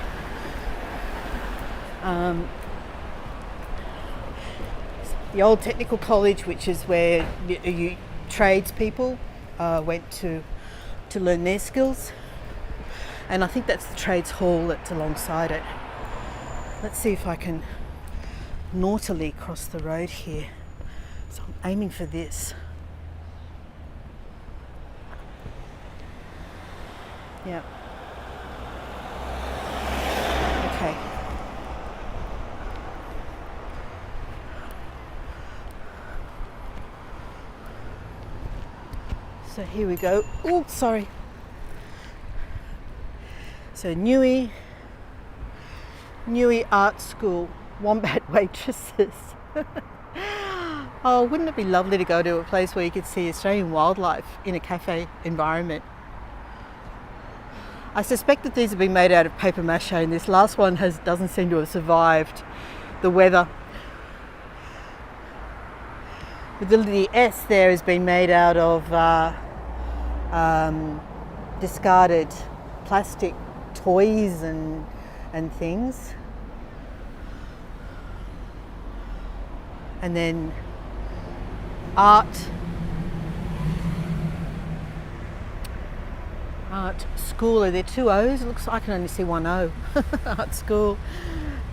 The old Technical College, which is where tradespeople went to learn their skills. And I think that's the trades hall that's alongside it. Let's see if I can naughtily cross the road here. So I'm aiming for this. Yep. Okay. So here we go. Oh, sorry. So Newey Art School, Wombat waitresses. Oh, wouldn't it be lovely to go to a place where you could see Australian wildlife in a cafe environment? I suspect that these have been made out of paper mache, and this last one doesn't seem to have survived the weather. The S there has been made out of discarded plastic toys and things. And then art school. Are there two O's? It looks like I can only see one O. Art school.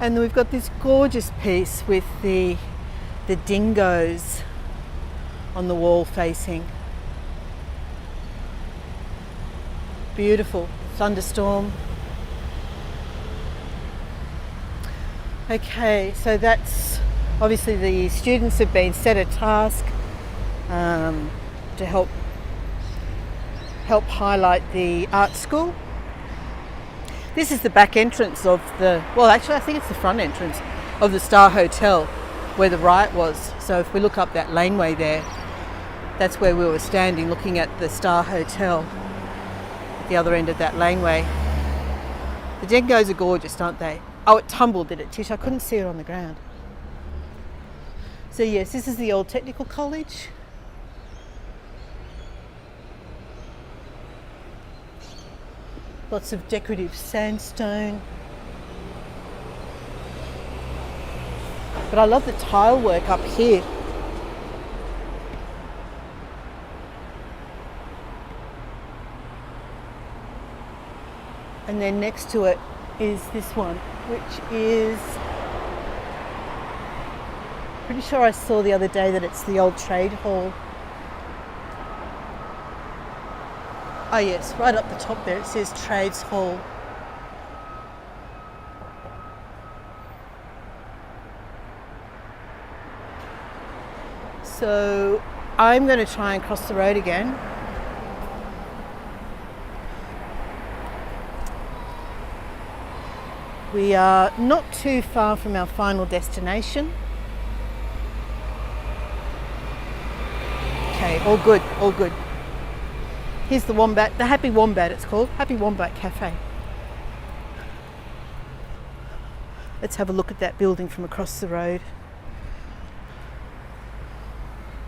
And then we've got this gorgeous piece with the dingoes on the wall facing. Beautiful. Thunderstorm. Okay, so that's obviously the students have been set a task to help highlight the art school. This is the back entrance of I think it's the front entrance of the Star Hotel where the riot was. So if we look up that laneway there, that's where we were standing looking at the Star Hotel at the other end of that laneway. The dingoes are gorgeous, aren't they? Oh, it tumbled, did it, Tish? I couldn't see it on the ground. So yes, this is the old Technical College. Lots of decorative sandstone. But I love the tile work up here. And then next to it is this one, which is, pretty sure I saw the other day that it's the old trade hall. Oh yes, right up the top there it says Trades Hall. So I'm going to try and cross the road again. We are not too far from our final destination. Okay, all good, all good. Here's the Wombat, the Happy Wombat it's called, Happy Wombat Cafe. Let's have a look at that building from across the road.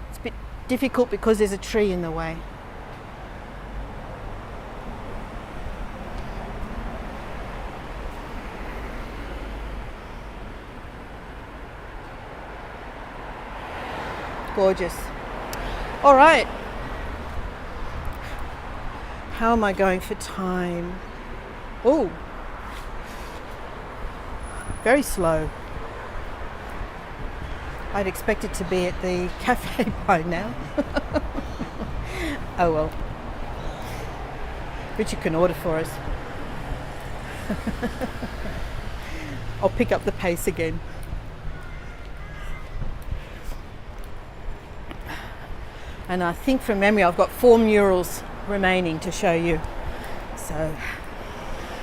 It's a bit difficult because there's a tree in the way. Gorgeous. All right. How am I going for time? Oh, very slow. I'd expect it to be at the cafe by now. Oh well. Richard can order for us. I'll pick up the pace again. And I think from memory I've got 4 murals remaining to show you. So,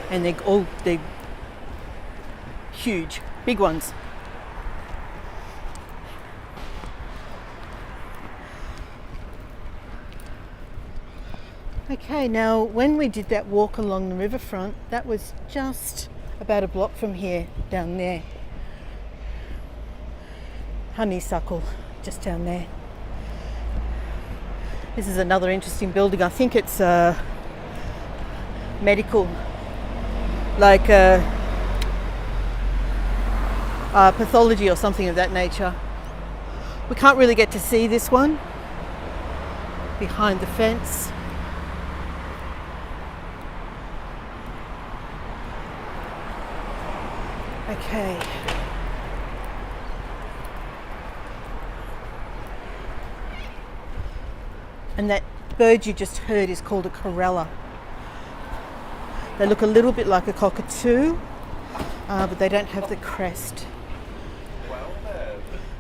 and they're huge, big ones. Okay, now when we did that walk along the riverfront, that was just about a block from here, down there. Honeysuckle, just down there. This is another interesting building. I think it's medical, like pathology or something of that nature. We can't really get to see this one behind the fence. Okay. And that bird you just heard is called a corella. They look a little bit like a cockatoo, but they don't have the crest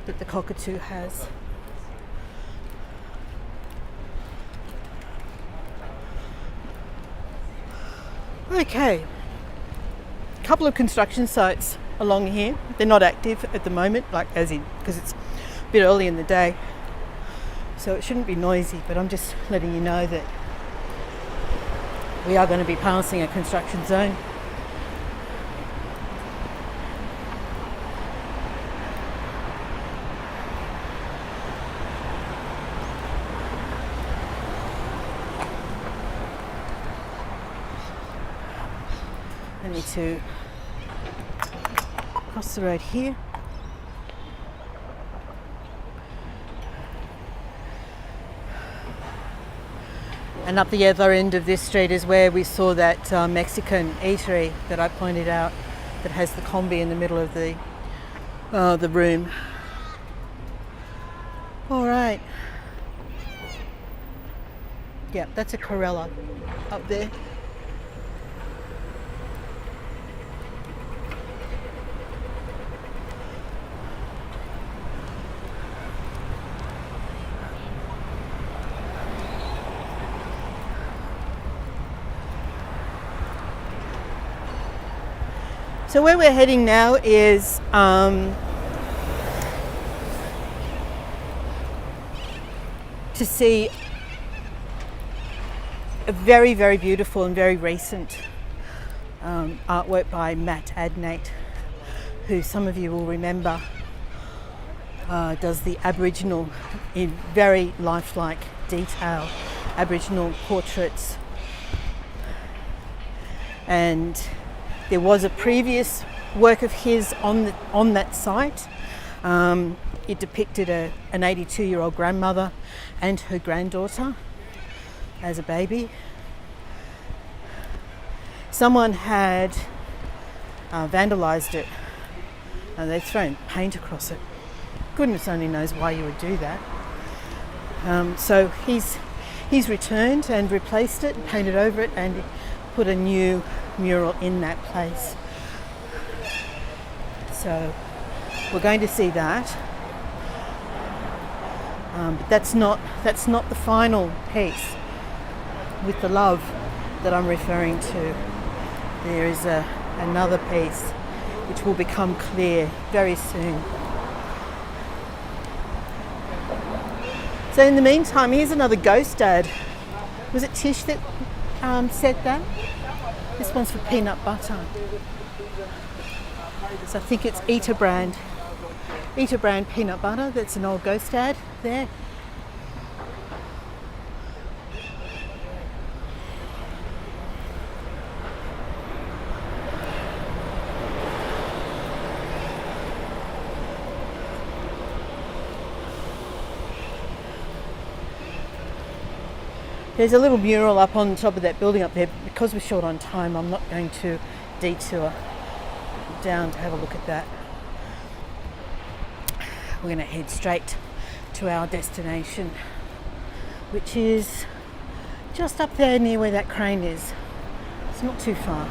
that the cockatoo has. Okay, a couple of construction sites along here. They're not active at the moment, like as in, because it's a bit early in the day. So it shouldn't be noisy, but I'm just letting you know that we are going to be passing a construction zone. I need to cross the road here. And up the other end of this street is where we saw that Mexican eatery that I pointed out, that has the combi in the middle of the room. All right. Yeah, that's a corella up there. So where we're heading now is to see a very, very beautiful and very recent artwork by Matt Adnate, who some of you will remember does the Aboriginal, in very lifelike detail, Aboriginal portraits. And there was a previous work of his on that site. It depicted an 82-year-old grandmother and her granddaughter as a baby. Someone had vandalised it, and they'd thrown paint across it. Goodness only knows why you would do that. So he's returned and replaced it, painted over it, and put a new mural in that place. So we're going to see that, but that's not the final piece with the love that I'm referring to. There is another piece which will become clear very soon. So in the meantime, here's another ghost ad. Was it Tish that said that? This one's for peanut butter. So I think it's Eater brand peanut butter. That's an old ghost ad there. There's a little mural up on top of that building up there. Because we're short on time, I'm not going to detour down to have a look at that. We're going to head straight to our destination, which is just up there near where that crane is. It's not too far.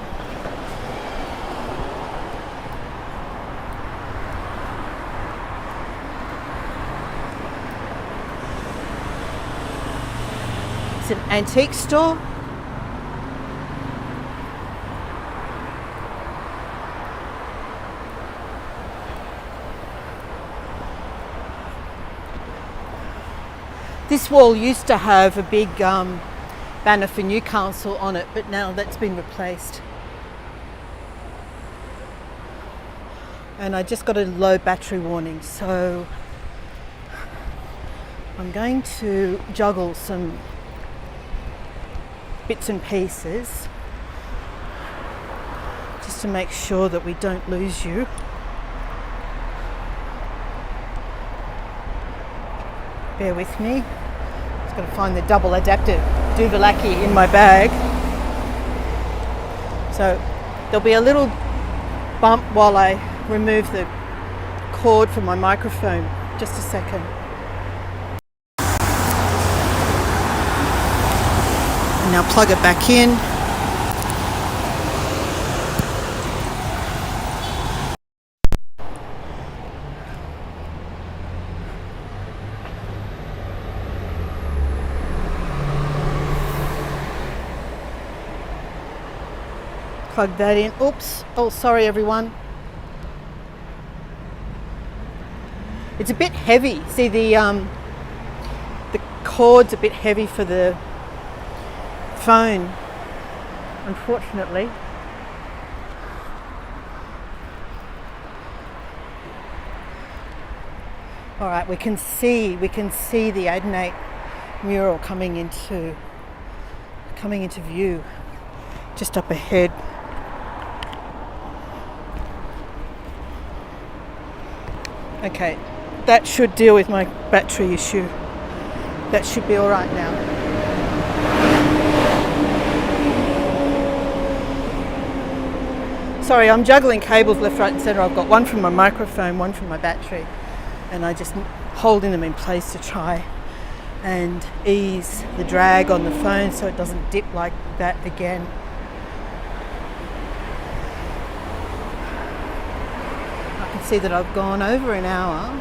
It's an antique store. This wall used to have a big banner for Newcastle on it, but now that's been replaced. And I just got a low battery warning, so I'm going to juggle some bits and pieces just to make sure that we don't lose you. Bear with me. Just got to find the double adapter Duvalaki in my bag. So there'll be a little bump while I remove the cord from my microphone. Just a second. And now plug it back in. Plug that in. Oops. Oh, sorry everyone. It's a bit heavy. See, the cord's a bit heavy for the phone, unfortunately. All right, we can see the Adnate mural coming into view just up ahead. Okay, that should deal with my battery issue. That should be all right now. Sorry, I'm juggling cables left, right and centre. I've got one from my microphone, one from my battery, and I just holding them in place to try and ease the drag on the phone so it doesn't dip like that again. See that I've gone over an hour.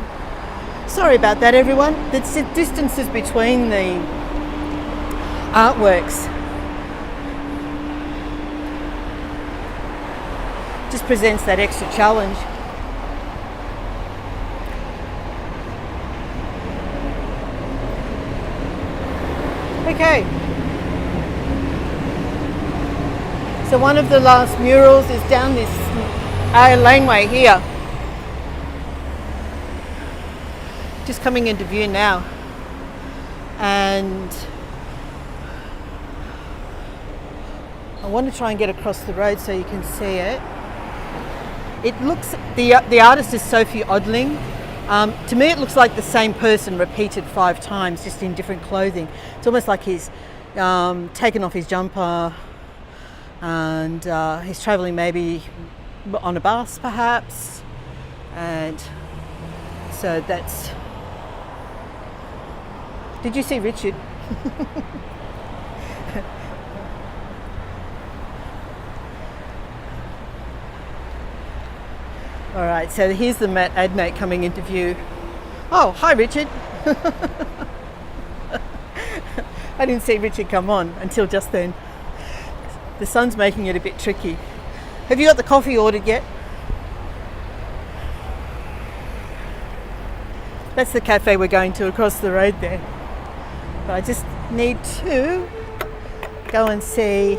Sorry about that everyone. The distances between the artworks just presents that extra challenge. Okay. So one of the last murals is down this laneway here. Just coming into view now, and I want to try and get across the road so you can see it. It looks, the artist is Sophie Odling. To me it looks like the same person repeated 5 times, just in different clothing. It's almost like he's taken off his jumper and he's travelling maybe on a bus perhaps, and so that's... Did you see Richard? All right, so here's the Matt Adnate coming into view. Oh, hi Richard. I didn't see Richard come on until just then. The sun's making it a bit tricky. Have you got the coffee ordered yet? That's the cafe we're going to across the road there. But I just need to go and see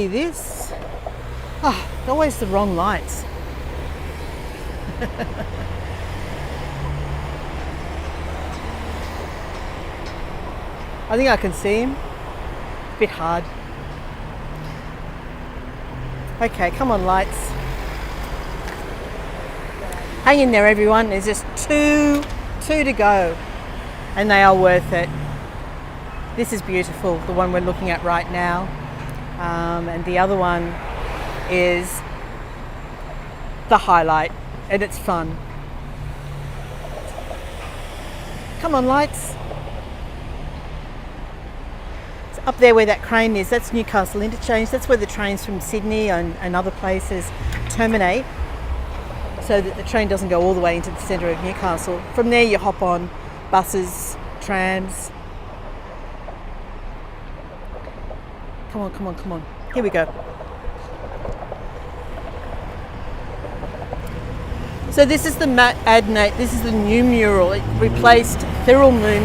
this. Oh, always the wrong lights. I think I can see him. A bit hard. Okay, come on lights. Hang in there everyone, there's just two to go and they are worth it. This is beautiful, the one we're looking at right now. And the other one is the highlight and it's fun. Come on lights. It's up there where that crane is, that's Newcastle Interchange. That's where the trains from Sydney and other places terminate, so that the train doesn't go all the way into the centre of Newcastle. From there you hop on buses, trams. Come on, come on, come on. Here we go. So this is the Matt Adnate, this is the new mural. It replaced Thirl Moon.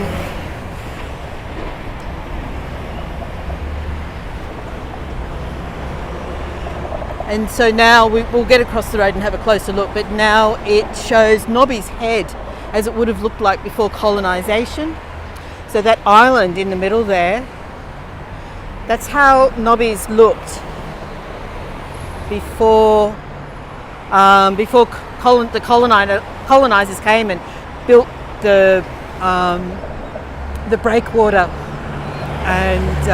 And so now we'll get across the road and have a closer look, but now it shows Nobby's head as it would have looked like before colonisation. So that island in the middle there, that's how Nobby's looked before the colonisers came and built the breakwater, and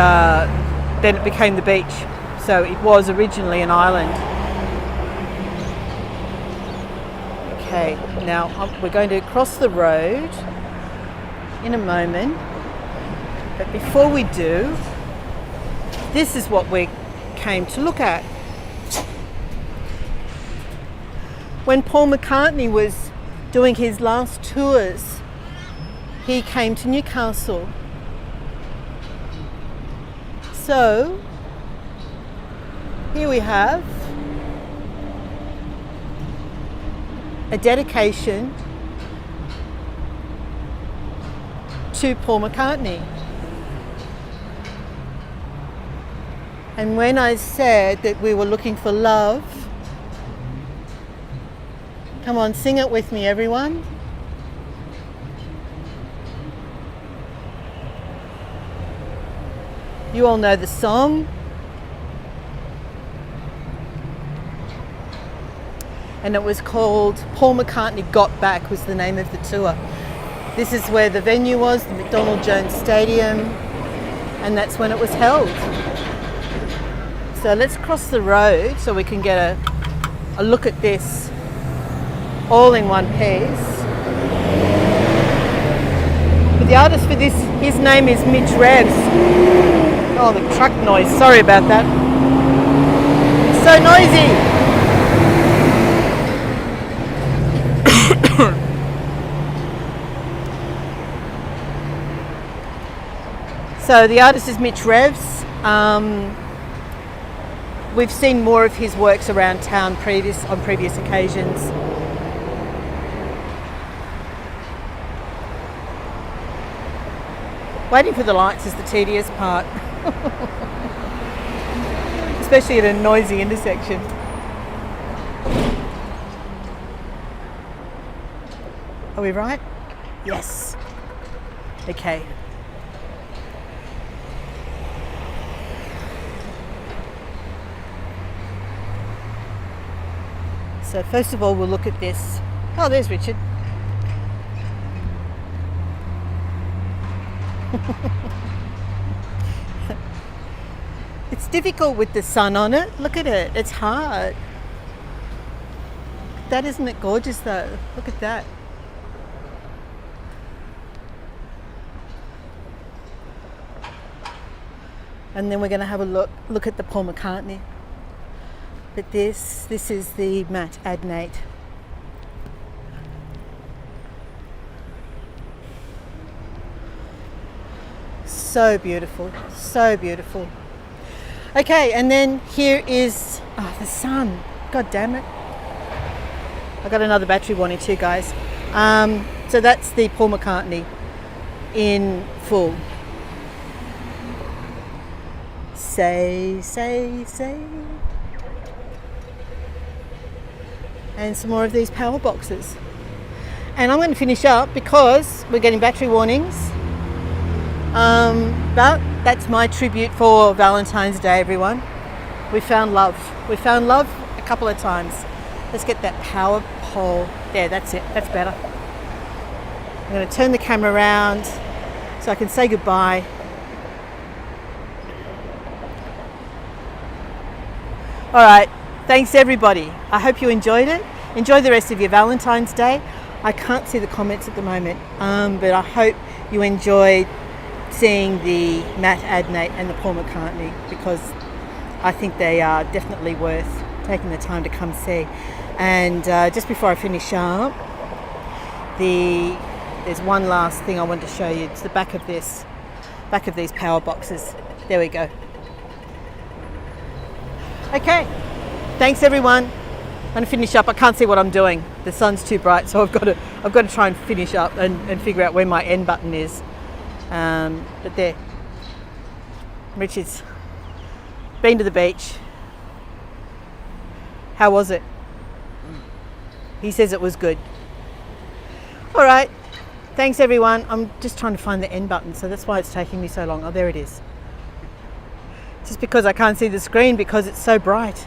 then it became the beach. So it was originally an island. Okay, now we're going to cross the road in a moment. But before we do, this is what we came to look at. When Paul McCartney was doing his last tours, he came to Newcastle. So here we have a dedication to Paul McCartney. And when I said that we were looking for love, come on, sing it with me, everyone. You all know the song. And it was called Paul McCartney Got Back was the name of the tour. This is where the venue was, the McDonald Jones Stadium, and that's when it was held. So let's cross the road so we can get a look at this all in one piece. But the artist for this, his name is Mitch Revs. Oh, the truck noise, sorry about that. It's so noisy. So the artist is Mitch Revs. We've seen more of his works around town on previous occasions. Waiting for the lights is the tedious part, especially at a noisy intersection. Are we right? Yes. Okay. So first of all, we'll look at this. Oh, there's Richard. It's difficult with the sun on it. Look at it. It's hard. That isn't it gorgeous though? Look at that. And then we're going to have a look at the Paul McCartney. But this is the Matt Adnate. So beautiful, so beautiful. Okay, and then here is the sun. God damn it. I got another battery warning too, guys. So that's the Paul McCartney in full. Say, say, say. And some more of these power boxes. And I'm going to finish up because we're getting battery warnings. But that's my tribute for Valentine's Day, everyone. We found love. We found love a couple of times. Let's get that power pole. There, that's it. That's better. I'm going to turn the camera around so I can say goodbye. All right. Thanks, everybody. I hope you enjoyed it. Enjoy the rest of your Valentine's Day. I can't see the comments at the moment, but I hope you enjoyed seeing the Matt Adnate and the Paul McCartney, because I think they are definitely worth taking the time to come see. And just before I finish up, there's one last thing I want to show you. It's the back of these power boxes. There we go. Okay, thanks everyone. I'm going to finish up. I can't see what I'm doing. The sun's too bright, so I've got to try and finish up and figure out where my end button is. But there, Richard's been to the beach. How was it? He says it was good. All right, thanks everyone. I'm just trying to find the end button, so that's why it's taking me so long. Oh, there it is. Just because I can't see the screen because it's so bright.